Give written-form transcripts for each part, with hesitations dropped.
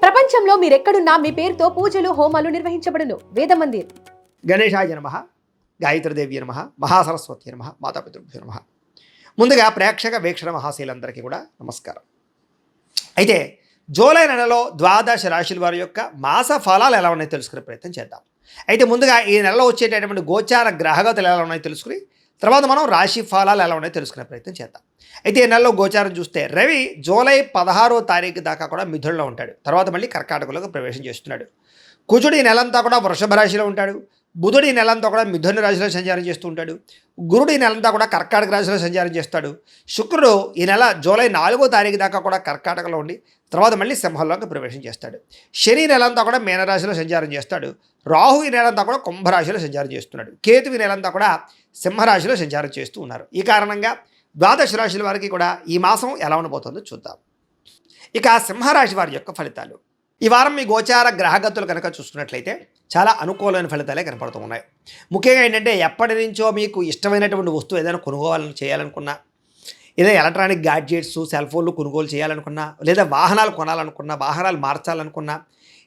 ప్రపంచంలో మీరెక్కడున్నా మీ పేరుతో పూజలు హోమాలు నిర్వహించబడును. వేద మందిర్. గణేశాయ నమః, గాయత్రీదేవి నమః, మహాసరస్వతి నమః, మాతాపితృభ్యో నమః. ముందుగా ప్రేక్షక వీక్షణ మహాశీలందరికీ కూడా నమస్కారం. అయితే జూలై నెలలో ద్వాదశ రాశుల వారి యొక్క మాస ఫలాలు ఎలా ఉన్నాయో తెలుసుకునే ప్రయత్నం చేద్దాం. అయితే ముందుగా ఈ నెలలో వచ్చేటటువంటి గోచార గ్రహగతులు ఎలా ఉన్నాయో తెలుసుకుని తర్వాత మనం రాశి ఫలాలు ఎలా ఉన్నాయో తెలుసుకునే ప్రయత్నం చేద్దాం. అయితే ఈ నెలలో గోచారం చూస్తే రవి జూలై 16వ తారీఖు దాకా కూడా మిథునంలో ఉంటాడు. తర్వాత మళ్ళీ కర్కాటకంలోకి ప్రవేశం చేస్తున్నాడు. కుజుడు ఈ నెలంతా కూడా వృషభ రాశిలో ఉంటాడు. బుధుడు ఈ నెలంతా కూడా మిథున రాశిలో సంచారం చేస్తూ ఉంటాడు. గురుడు ఈ నెలంతా కూడా కర్కాటక రాశిలో సంచారం చేస్తాడు. శుక్రుడు ఈ నెల జూలై 4వ తారీఖు దాకా కూడా కర్కాటకలో ఉండి తర్వాత మళ్ళీ సింహంలోకి ప్రవేశం చేస్తాడు. శని నెలంతా కూడా మీనరాశిలో సంచారం చేస్తాడు. రాహు ఈ నెలంతా కూడా కుంభరాశిలో సంచారం చేస్తున్నాడు. కేతు ఈ నెలంతా కూడా సింహరాశిలో సంచారం చేస్తూ ఉన్నారు. ఈ కారణంగా ద్వాదశ రాశుల వారికి కూడా ఈ మాసం ఎలా ఉండబోతుందో చూద్దాం. ఇక సింహరాశి వారి యొక్క ఫలితాలు. ఈ వారం మీ గోచార గ్రహగతులు కనుక చూసుకున్నట్లయితే చాలా అనుకూలమైన ఫలితాలే కనపడుతూ ఉన్నాయి. ముఖ్యంగా ఏంటంటే ఎప్పటి నుంచో మీకు ఇష్టమైనటువంటి వస్తువు ఏదైనా కొనుగోలు చేయాలనుకున్నా, ఏదైనా ఎలక్ట్రానిక్ గ్యాడ్జెట్స్ సెల్ ఫోన్లు కొనుగోలు చేయాలనుకున్నా, లేదా వాహనాలు కొనాలనుకున్నా, వాహనాలు మార్చాలనుకున్నా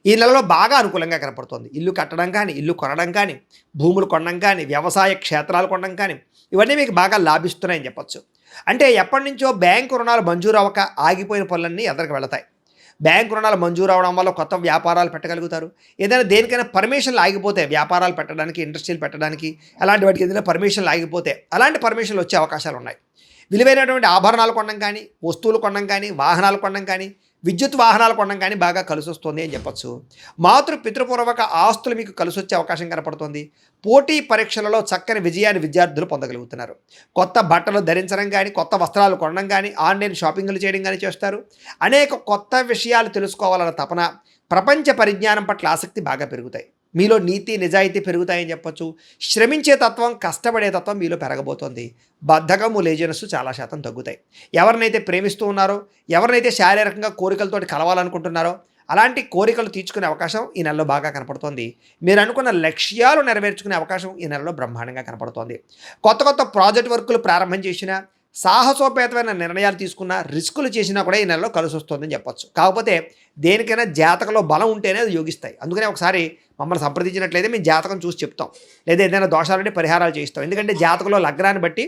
ఈ నెలలో బాగా అనుకూలంగా కనపడుతుంది. ఇల్లు కట్టడం కానీ, ఇల్లు కొనడం కానీ, భూములు కొనడం కానీ, వ్యవసాయ క్షేత్రాలు కొనడం కానీ ఇవన్నీ మీకు బాగా లాభిస్తున్నాయని చెప్పచ్చు. అంటే ఎప్పటి నుంచో బ్యాంకు రుణాలు మంజూరు అవ్వక ఆగిపోయిన పనులన్నీ ఎదరికి వెళతాయి. బ్యాంకు రుణాలు మంజూరు అవడం వల్ల కొత్త వ్యాపారాలు పెట్టగలుగుతారు. ఏదైనా దేనికైనా పర్మిషన్లు ఆగిపోతే, వ్యాపారాలు పెట్టడానికి, ఇండస్ట్రీలు పెట్టడానికి, అలాంటి వాటికి ఏదైనా పర్మిషన్లు ఆగిపోతే అలాంటి పర్మిషన్లు వచ్చే అవకాశాలు ఉన్నాయి. విలువైనటువంటి ఆభరణాలు కొనడం కానీ, వస్తువులు కొనడం కానీ, వాహనాలు కొనడం కానీ, విద్యుత్ వాహనాలు కొనడం కానీ బాగా కలిసి వస్తుంది అని చెప్పచ్చు. పితృపూర్వక ఆస్తులు మీకు కలిసి వచ్చే అవకాశం కనపడుతుంది. పోటీ పరీక్షలలో చక్కని విజయాన్ని విద్యార్థులు పొందగలుగుతున్నారు. కొత్త బట్టలు ధరించడం కానీ, కొత్త వస్త్రాలు కొనడం కానీ, ఆన్లైన్ షాపింగ్లు చేయడం కానీ చేస్తారు. అనేక కొత్త విషయాలు తెలుసుకోవాలన్న తపన, ప్రపంచ పరిజ్ఞానం పట్ల ఆసక్తి బాగా పెరుగుతాయి. మీలో నీతి నిజాయితీ పెరుగుతాయని చెప్పచ్చు. శ్రమించే తత్వం, కష్టపడే తత్వం మీలో పెరగబోతోంది. బద్ధకము, లేజినెస్ చాలా శాతం తగ్గుతాయి. ఎవరినైతే ప్రేమిస్తూ ఉన్నారో, ఎవరినైతే శారీరకంగా కోరికలతోటి కలవాలనుకుంటున్నారో అలాంటి కోరికలు తీర్చుకునే అవకాశం ఈ నెలలో బాగా కనపడుతోంది. మీరు అనుకున్న లక్ష్యాలు నెరవేర్చుకునే అవకాశం ఈ నెలలో బ్రహ్మాండంగా కనపడుతోంది. కొత్త కొత్త ప్రాజెక్ట్ వర్కులు ప్రారంభం చేసినా, సాహసోపేతమైన నిర్ణయాలు తీసుకున్నా, రిస్కులు చేసినా కూడా ఈ నెలలో కలిసి వస్తుందని చెప్పచ్చు. కాకపోతే దేనికైనా జాతకంలో బలం ఉంటేనే అది యోగిస్తాయి. అందుకనే ఒకసారి మమ్మల్ని సంప్రదించినట్లయితే మేము జాతకం చూసి చెప్తాం, లేదా ఏదైనా దోషాలంటే పరిహారాలు చేయిస్తాం. ఎందుకంటే జాతకంలో లగ్నాన్ని బట్టి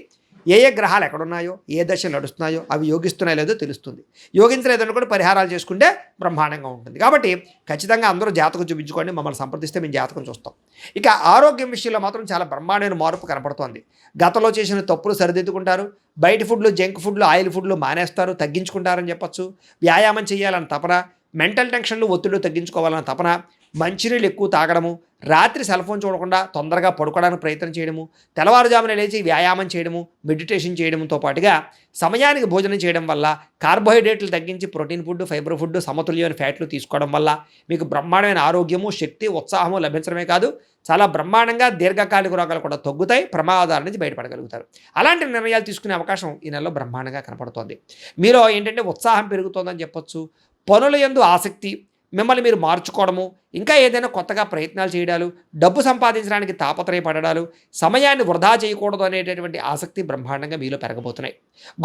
ఏ గ్రహాలు ఎక్కడున్నాయో, ఏ దశలు నడుస్తున్నాయో అవి యోగిస్తున్నాయో లేదో తెలుస్తుంది. యోగించలేదని కూడా పరిహారాలు చేసుకుంటే బ్రహ్మాండంగా ఉంటుంది. కాబట్టి ఖచ్చితంగా అందరూ జాతకం చూపించుకోండి, మమ్మల్ని సంప్రదిస్తే మేము జాతకం చూస్తాం. ఇక ఆరోగ్యం విషయంలో మాత్రం చాలా బ్రహ్మాండమైన మార్పు కనపడుతోంది. గతంలో చేసిన తప్పులు సరిదిద్దుకుంటారు. బయట ఫుడ్లు, జంక్ ఫుడ్లు, ఆయిల్ ఫుడ్లు మానేస్తారు, తగ్గించుకుంటారని చెప్పచ్చు. వ్యాయామం చేయాలన్న తపన, మెంటల్ టెన్షన్లు, ఒత్తిళ్లు తగ్గించుకోవాలన్న తపన, మంచినీళ్ళు ఎక్కువ తాగడము, రాత్రి సెల్ ఫోన్ చూడకుండా తొందరగా పడుకోవడానికి ప్రయత్నం చేయడము, తెల్లవారుజామున లేచి వ్యాయామం చేయడము, మెడిటేషన్ చేయడంతో పాటుగా సమయానికి భోజనం చేయడం వల్ల, కార్బోహైడ్రేట్లు తగ్గించి ప్రోటీన్ ఫుడ్, ఫైబర్ ఫుడ్, సమతుల్యమైన ఫ్యాట్లు తీసుకోవడం వల్ల మీకు బ్రహ్మాండమైన ఆరోగ్యము, శక్తి, ఉత్సాహము లభించడమే కాదు, చాలా బ్రహ్మాండంగా దీర్ఘకాలిక రోగాలు కూడా తగ్గుతాయి. ప్రమాదాల నుంచి బయటపడగలుగుతారు. అలాంటి నిర్ణయాలు తీసుకునే అవకాశం ఈ నెలలో బ్రహ్మాండంగా కనపడుతోంది. మీలో ఏంటంటే ఉత్సాహం పెరుగుతోందని చెప్పొచ్చు. పనుల యందు ఆసక్తి, మిమ్మల్ని మీరు మార్చుకోవడము, ఇంకా ఏదైనా కొత్తగా ప్రయత్నాలు చేయడాలు, డబ్బు సంపాదించడానికి తాపత్రయపడడాలు, సమయాన్ని వృధా చేయకూడదు అనేటటువంటి ఆసక్తి బ్రహ్మాండంగా మీలో పెరగబోతున్నాయి.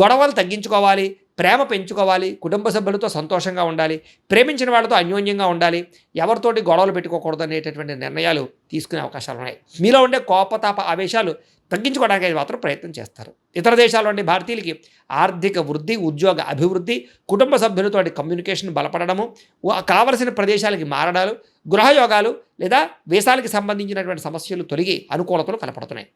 గొడవలు తగ్గించుకోవాలి, ప్రేమ పెంచుకోవాలి, కుటుంబ సభ్యులతో సంతోషంగా ఉండాలి, ప్రేమించిన వాళ్ళతో అన్యోన్యంగా ఉండాలి, ఎవరితోటి గొడవలు పెట్టుకోకూడదు అనేటటువంటి నిర్ణయాలు తీసుకునే అవకాశాలు ఉన్నాయి. మీలో ఉండే కోపతాప ఆవేశాలు తగ్గించుకోవడానికి అయితే మాత్రం ప్రయత్నం చేస్తారు. ఇతర దేశాల్లో ఉండే భారతీయులకి ఆర్థిక వృద్ధి, ఉద్యోగ అభివృద్ధి, కుటుంబ సభ్యులతో బలపడము, కావలసిన ప్రదేశాలకి మారడాలు, గృహయోగాలు లేదా వీసాలకి సంబంధించినటువంటి సమస్యలు తొలగి అనుకూలతలు కనపడుతున్నాయి.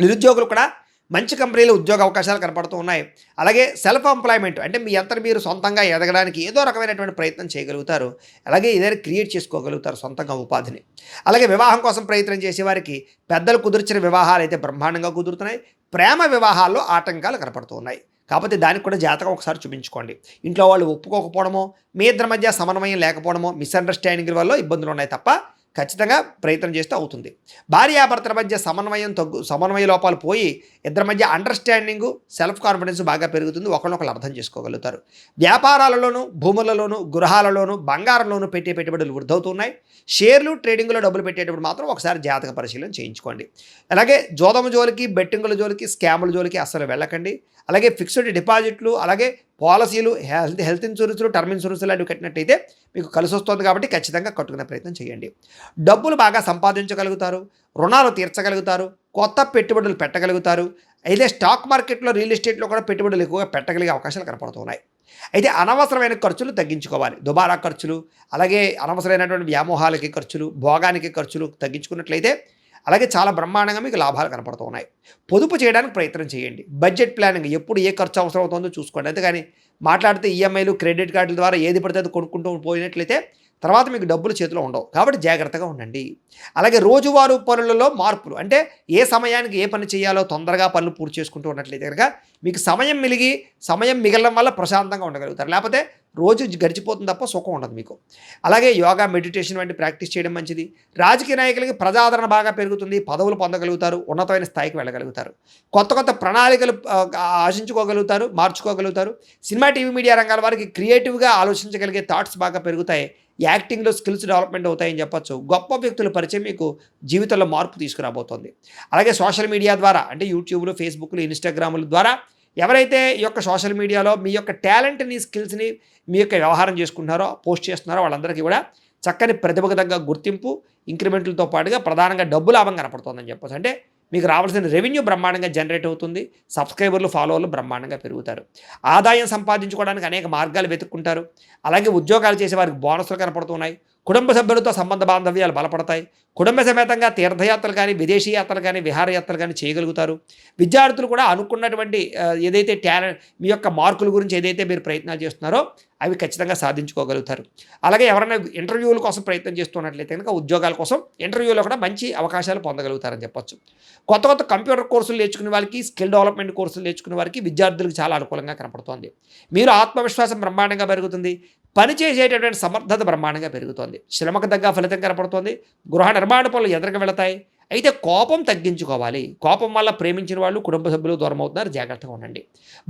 నిరుద్యోగులు కూడా మంచి కంపెనీలో ఉద్యోగ అవకాశాలు కనపడుతూ ఉన్నాయి. అలాగే సెల్ఫ్ ఎంప్లాయ్మెంట్ అంటే మీ అంతటి మీరు సొంతంగా ఎదగడానికి ఏదో రకమైనటువంటి ప్రయత్నం చేయగలుగుతారు. అలాగే ఏదైనా క్రియేట్ చేసుకోగలుగుతారు సొంతంగా ఉపాధిని. అలాగే వివాహం కోసం ప్రయత్నం చేసేవారికి పెద్దలు కుదిర్చిన వివాహాలు అయితే బ్రహ్మాండంగా కుదురుతున్నాయి. ప్రేమ వివాహాల్లో ఆటంకాలు కనపడుతూ ఉన్నాయి. కాకపోతే దానికి కూడా జాతకం ఒకసారి చూపించుకోండి. ఇంట్లో వాళ్ళు ఒప్పుకోకపోవడమో, మీ ఇద్దరి మధ్య సమన్వయం లేకపోవడమో, మిస్అండర్స్టాండింగ్ వల్ల ఇబ్బందులు ఉన్నాయి తప్ప ఖచ్చితంగా ప్రయత్నం చేస్తే అవుతుంది. భార్యాభర్తల మధ్య సమన్వయ లోపాలు పోయి ఇద్దరి మధ్య అండర్స్టాండింగు, సెల్ఫ్ కాన్ఫిడెన్స్ బాగా పెరుగుతుంది. ఒకరినొకరు అర్థం చేసుకోగలుగుతారు. వ్యాపారాలలోనూ, భూములలోనూ, గృహాలలోనూ, బంగారంలోనూ పెట్టే పెట్టుబడులు వృద్ధవుతున్నాయి. షేర్లు, ట్రేడింగ్లో డబ్బులు పెట్టేటప్పుడు మాత్రం ఒకసారి జాతక పరిశీలన చేయించుకోండి. అలాగే జోదము జోలికి, బెట్టింగుల జోలికి, స్కాముల జోలికి అస్సలు వెళ్ళకండి. అలాగే ఫిక్స్డ్ డిపాజిట్లు, అలాగే పాలసీలు, హెల్త్ ఇన్సూరెన్స్లు, టర్మ్ ఇన్సూరెన్స్లు లాంటివి కట్టినట్టయితే మీకు కలిసి వస్తుంది కాబట్టి ఖచ్చితంగా కట్టుకునే ప్రయత్నం చేయండి. డబ్బులు బాగా సంపాదించగలుగుతారు, రుణాలు తీర్చగలుగుతారు, కొత్త పెట్టుబడులు పెట్టగలుగుతారు. అయితే స్టాక్ మార్కెట్లో, రియల్ ఎస్టేట్లో కూడా పెట్టుబడులు ఎక్కువగా పెట్టగలిగే అవకాశాలు కనపడుతున్నాయి. అయితే అనవసరమైన ఖర్చులు తగ్గించుకోవాలి. దుబారా ఖర్చులు, అలాగే అనవసరమైనటువంటి వ్యామోహాలకి ఖర్చులు, భోగానికి ఖర్చులు తగ్గించుకున్నట్లయితే అలాగే చాలా బ్రహ్మాండంగా మీకు లాభాలు కనపడుతూ ఉన్నాయి. పొదుపు చేయడానికి ప్రయత్నం చేయండి. బడ్జెట్ ప్లానింగ్, ఎప్పుడు ఏ ఖర్చు అవసరం అవుతుందో చూసుకోండి. అంతేగాని మాట్లాడితే ఈఎంఐలు, క్రెడిట్ కార్డుల ద్వారా ఏది పడితే అది కొనుక్కుంటూ పోయినట్లయితే తర్వాత మీకు డబ్బులు చేతిలో ఉండవు. కాబట్టి జాగ్రత్తగా ఉండండి. అలాగే రోజువారీ పనులలో మార్పులు, అంటే ఏ సమయానికి ఏ పని చేయాలో తొందరగా పనులు పూర్తి చేసుకుంటూ ఉన్నట్లయితే కనుక మీకు సమయం మిగలడం వల్ల ప్రశాంతంగా ఉండగలుగుతారు. లేకపోతే రోజు గడిచిపోతుంది తప్ప సుఖం ఉండదు మీకు. అలాగే యోగా, మెడిటేషన్ వంటి ప్రాక్టీస్ చేయడం మంచిది. రాజకీయ నాయకులకి ప్రజాదరణ బాగా పెరుగుతుంది, పదవులు పొందగలుగుతారు, ఉన్నతమైన స్థాయికి వెళ్ళగలుగుతారు, కొత్త ప్రణాళికలు ఆశించుకోగలుగుతారు, మార్చుకోగలుగుతారు. సినిమా, టీవీ, మీడియా రంగాల వారికి క్రియేటివ్గా ఆలోచించగలిగే థాట్స్ బాగా పెరుగుతాయి. యాక్టింగ్లో స్కిల్స్ డెవలప్మెంట్ అవుతాయని చెప్పొచ్చు. గొప్ప వ్యక్తుల పరిచయం మీకు జీవితంలో మార్పు తీసుకురాబోతోంది. అలాగే సోషల్ మీడియా ద్వారా, అంటే యూట్యూబ్లు, ఫేస్బుక్లు, ఇన్స్టాగ్రాముల ద్వారా ఎవరైతే ఈ యొక్క సోషల్ మీడియాలో మీ యొక్క టాలెంట్ని, స్కిల్స్ని మీ యొక్క వ్యవహారం చేసుకుంటున్నారో, పోస్ట్ చేస్తున్నారో వాళ్ళందరికీ కూడా చక్కని ప్రతిభకు తగ్గ గుర్తింపు, ఇంక్రిమెంట్లతో పాటుగా ప్రధానంగా డబ్బు లాభం కనపడుతుందని చెప్పొచ్చు. అంటే మీకు రావాల్సిన రెవెన్యూ బ్రహ్మాండంగా జనరేట్ అవుతుంది. సబ్స్క్రైబర్లు, ఫాలోవర్లు బ్రహ్మాండంగా పెరుగుతారు. ఆదాయం సంపాదించుకోవడానికి అనేక మార్గాలు వెతుక్కుంటారు. అలాగే ఉద్యోగాలు చేసే వారికి బోనస్లు కనపడుతున్నాయి. కుటుంబ సభ్యులతో సంబంధ బాంధవ్యాలు బలపడతాయి. కుటుంబ సమేతంగా తీర్థయాత్రలు కానీ, విదేశీ యాత్రలు కానీ, విహారయాత్రలు కానీ చేయగలుగుతారు. విద్యార్థులు కూడా అనుకున్నటువంటి ఏదైతే టాలెంట్, మీ యొక్క మార్కుల గురించి ఏదైతే మీరు ప్రయత్నాలు చేస్తున్నారో అవి ఖచ్చితంగా సాధించుకోగలుగుతారు. అలాగే ఎవరైనా ఇంటర్వ్యూల కోసం ప్రయత్నం చేస్తున్నట్లయితే కనుక ఉద్యోగాల కోసం ఇంటర్వ్యూలో కూడా మంచి అవకాశాలు పొందగలుగుతారని చెప్పొచ్చు. కొత్త కంప్యూటర్ కోర్సులు నేర్చుకునే వారికి, స్కిల్ డెవలప్మెంట్ కోర్సులు నేర్చుకునే వారికి, విద్యార్థులకు చాలా అనుకూలంగా కనపడుతోంది. మీరు ఆత్మవిశ్వాసం బ్రహ్మాండంగా పెరుగుతుంది. పని చేసేటటువంటి సమర్థత బ్రహ్మాండంగా పెరుగుతోంది. శ్రమకు తగ్గ ఫలితం కనపడుతోంది. గృహ నిర్మాణ పనులు ఎదురుగా వెళతాయి. అయితే కోపం తగ్గించుకోవాలి. కోపం వల్ల ప్రేమించిన వాళ్ళు, కుటుంబ సభ్యులు దూరం అవుతున్నారు. జాగ్రత్తగా ఉండండి.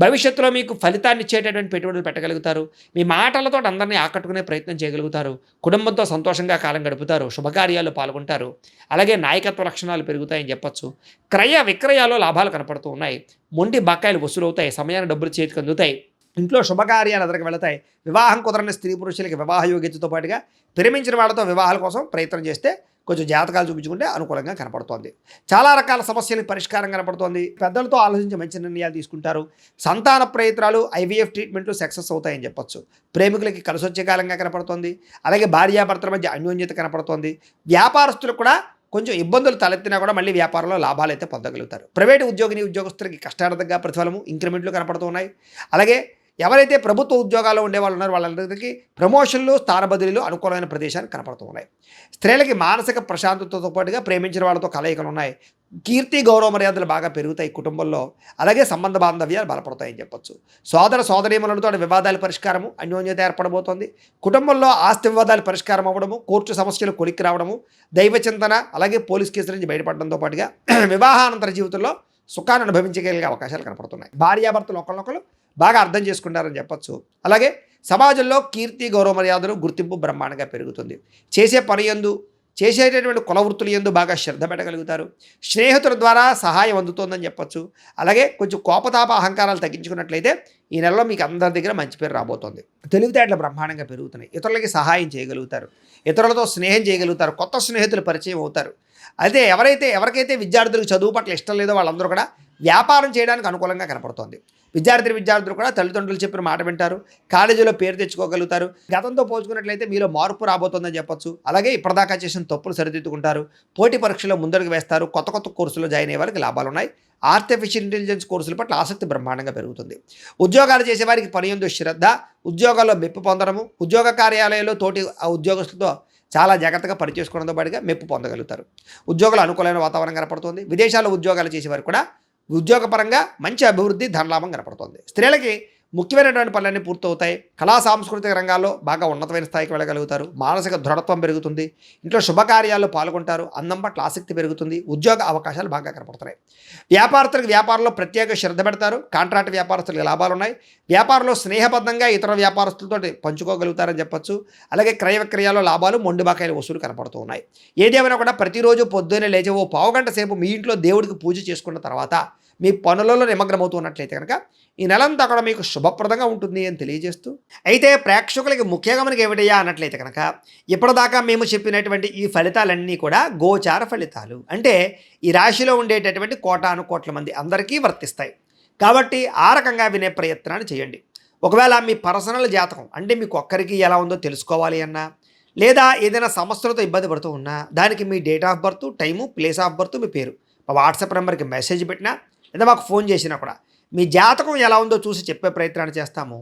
భవిష్యత్తులో మీకు ఫలితాన్ని ఇచ్చేటటువంటి పెట్టుబడులు పెట్టగలుగుతారు. మీ మాటలతో అందరినీ ఆకట్టుకునే ప్రయత్నం చేయగలుగుతారు. కుటుంబంతో సంతోషంగా కాలం గడుపుతారు. శుభకార్యాల్లో పాల్గొంటారు. అలాగే నాయకత్వ లక్షణాలు పెరుగుతాయని చెప్పొచ్చు. క్రయ విక్రయాల్లో లాభాలు కనపడుతూ ఉన్నాయి. మొండి బకాయిలు వసూలవుతాయి. సమయాన్ని డబ్బులు చేతికి అందుతాయి. ఇంట్లో శుభకార్యాలు ఎదురుకు వెళతాయి. వివాహం కుదరని స్త్రీ పురుషులకి వివాహ యోగ్యతతో పాటుగా ప్రేమించిన వాళ్ళతో వివాహాల కోసం ప్రయత్నం చేస్తే కొంచెం జాతకాలు చూపించుకుంటే అనుకూలంగా కనపడుతోంది. చాలా రకాల సమస్యలకు పరిష్కారం కనపడుతోంది. పెద్దలతో ఆలోచించి మంచి నిర్ణయాలు తీసుకుంటారు. సంతాన ప్రయత్నాలు, ఐవీఎఫ్ ట్రీట్మెంట్లు సక్సెస్ అవుతాయని చెప్పొచ్చు. ప్రేమికులకి కలిసొచ్చే కాలంగా కనపడుతోంది. అలాగే భార్యాభర్తల మధ్య అన్యోన్యత కనపడుతోంది. వ్యాపారస్తులకు కూడా కొంచెం ఇబ్బందులు తలెత్తినా కూడా మళ్ళీ వ్యాపారంలో లాభాలు అయితే పొందగలుగుతారు. ప్రైవేటు ఉద్యోగస్తులకి కష్టార్థంగా ప్రతిఫలము, ఇంక్రిమెంట్లు కనపడుతున్నాయి. అలాగే ఎవరైతే ప్రభుత్వ ఉద్యోగాల్లో ఉండేవాళ్ళు ఉన్నారో వాళ్ళందరికీ ప్రమోషన్లు, స్థాన బదిలీలు అనుకూలమైన ప్రదేశాలు కనపడుతూ ఉన్నాయి. స్త్రీలకి మానసిక ప్రశాంతతతో పాటుగా ప్రేమించిన వాళ్ళతో కలయికలు ఉన్నాయి. కీర్తి, గౌరవ మర్యాదలు బాగా పెరుగుతాయి కుటుంబంలో. అలాగే సంబంధ బాంధవ్యాలు బలపడతాయని చెప్పొచ్చు. సోదరీమణులతో వివాదాల పరిష్కారము, అన్యోన్యత ఏర్పడబోతోంది. కుటుంబంలో ఆస్తి వివాదాలు పరిష్కారం అవ్వడము, కోర్టు సమస్యలు కొలిక్కి రావడము, దైవ చింతన, అలాగే పోలీస్ కేసుల నుంచి బయటపడడంతో పాటుగా వివాహానంతర జీవితంలో సుఖాన్ని అనుభవించగలిగే అవకాశాలు కనపడుతున్నాయి. భార్యాభర్తలు ఒకరినొకరు బాగా అర్థం చేసుకుంటారని చెప్పొచ్చు. అలాగే సమాజంలో కీర్తి, గౌరవ మర్యాదలు, గుర్తింపు బ్రహ్మాండంగా పెరుగుతుంది. చేసే పని యందు, చేసేటటువంటి కుల వృత్తుల యందు బాగా శ్రద్ధ పెట్టగలుగుతారు. స్నేహితుల ద్వారా సహాయం అందుతోందని చెప్పొచ్చు. అలాగే కొంచెం కోపతాప అహంకారాలు తగ్గించుకున్నట్లయితే ఈ నెలలో మీకు అందరి దగ్గర మంచి పేరు రాబోతోంది. తెలివితేటలు బ్రహ్మాండంగా పెరుగుతున్నాయి. ఇతరులకి సహాయం చేయగలుగుతారు. ఇతరులతో స్నేహం చేయగలుగుతారు. కొత్త స్నేహితులు పరిచయం అవుతారు. అయితే ఎవరికైతే విద్యార్థులకు చదువు పట్ల ఇష్టం లేదో వాళ్ళందరూ కూడా వ్యాపారం చేయడానికి అనుకూలంగా కనపడుతోంది. విద్యార్థులు కూడా తల్లిదండ్రులు చెప్పిన మాట వింటారు. కాలేజీలో పేరు తెచ్చుకోగలుగుతారు. గతంతో పోల్చుకున్నట్లయితే మీలో మార్పు రాబోతోందని చెప్పొచ్చు. అలాగే ఇప్పటిదాకా చేసిన తప్పులు సరిదిద్దుకుంటారు. పోటీ పరీక్షలో ముందడుగు వేస్తారు. కొత్త కోర్సులో జాయిన్ అయ్యే వారికి లాభాలు ఉన్నాయి. ఆర్టిఫిషియల్ ఇంటెలిజెన్స్ కోర్సుల పట్ల ఆసక్తి బ్రహ్మాండంగా పెరుగుతుంది. ఉద్యోగాలు చేసేవారికి పని యందు శ్రద్ధ, ఉద్యోగాల్లో మెప్పు పొందడము, ఉద్యోగ కార్యాలయంలో తోటి ఉద్యోగస్తులతో చాలా జాగ్రత్తగా పనిచేసుకోవడంతో పాటుగా మెప్పు పొందగలుగుతారు. ఉద్యోగులు అనుకూలమైన వాతావరణం కనపడుతుంది. విదేశాల్లో ఉద్యోగాలు చేసేవారు కూడా ఉద్యోగపరంగా మంచి అభివృద్ధి, ధనలాభం కనపడుతుంది. స్త్రీలకి ముఖ్యమైనటువంటి పనులన్నీ పూర్తవుతాయి. కళా సాంస్కృతిక రంగాల్లో బాగా ఉన్నతమైన స్థాయికి వెళ్ళగలుగుతారు. మానసిక దృఢత్వం పెరుగుతుంది. ఇంట్లో శుభకార్యాల్లో పాల్గొంటారు. అందం పట్ల ఆసక్తి పెరుగుతుంది. ఉద్యోగ అవకాశాలు బాగా కనపడుతున్నాయి. వ్యాపారస్తులకు వ్యాపారంలో ప్రత్యేక శ్రద్ధ పెడతారు. కాంట్రాక్ట్ వ్యాపారస్తులకు లాభాలు ఉన్నాయి. వ్యాపారంలో స్నేహబద్ధంగా ఇతర వ్యాపారస్తులతో పంచుకోగలుగుతారని చెప్పొచ్చు. అలాగే క్రయ విక్రయాల్లో లాభాలు, మొండి బకాయిల వసూలు కనపడుతూ ఉన్నాయి. ఏదేమైనా కూడా ప్రతిరోజు పొద్దున్నే లేచి ఓ పావుగంట సేపు మీ ఇంట్లో దేవుడికి పూజ చేసుకున్న తర్వాత మీ పనులలో నిమగ్నమవుతూ ఉన్నట్లయితే కనుక ఈ నెలంతా కూడా మీకు శుభప్రదంగా ఉంటుంది అని తెలియజేస్తూ, అయితే ప్రేక్షకులకి ముఖ్యంగా మనకి ఏమిటయ్యా అన్నట్లయితే కనుక ఇప్పటిదాకా మేము చెప్పినటువంటి ఈ ఫలితాలన్నీ కూడా గోచార ఫలితాలు, అంటే ఈ రాశిలో ఉండేటటువంటి కోటాను కోట్ల మంది అందరికీ వర్తిస్తాయి. కాబట్టి ఆ రకంగా వినే ప్రయత్నాన్ని చేయండి. ఒకవేళ మీ పర్సనల్ జాతకం అంటే మీకు ఒక్కరికి ఎలా ఉందో తెలుసుకోవాలి అన్నా, లేదా ఏదైనా సమస్యలతో ఇబ్బంది పడుతూ ఉన్నా దానికి మీ date of birth, time, place of birth, మీ పేరు మా వాట్సాప్ నెంబర్కి మెసేజ్ పెట్టినా లేదా మాకు ఫోన్ చేసినా కూడా మీ జాతకం ఎలా ఉందో చూసి చెప్పే ప్రయత్నాన్ని చేస్తాము.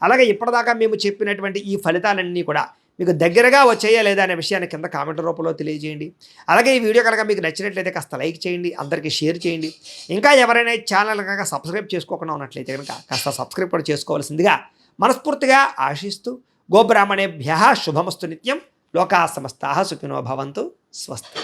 అలాగే ఇప్పటిదాకా మేము చెప్పినటువంటి ఈ ఫలితాలన్నీ కూడా మీకు దగ్గరగా వచ్చాయా లేదా అనే విషయాన్ని కింద కామెంట్ రూపంలో తెలియజేయండి. అలాగే ఈ వీడియో కనుక మీకు నచ్చినట్లయితే కాస్త లైక్ చేయండి, అందరికీ షేర్ చేయండి. ఇంకా ఎవరైనా ఈ ఛానల్ కనుక సబ్స్క్రైబ్ చేసుకోకుండా ఉన్నట్లయితే కనుక కాస్త సబ్స్క్రైబ్ కూడా చేసుకోవాల్సిందిగా మనస్ఫూర్తిగా ఆశిస్తూ, గోబ్రాహ్మణేభ్యః శుభమస్తు నిత్యం, లోకాః సమస్తాః సుఖినో భవంతు, స్వస్తి.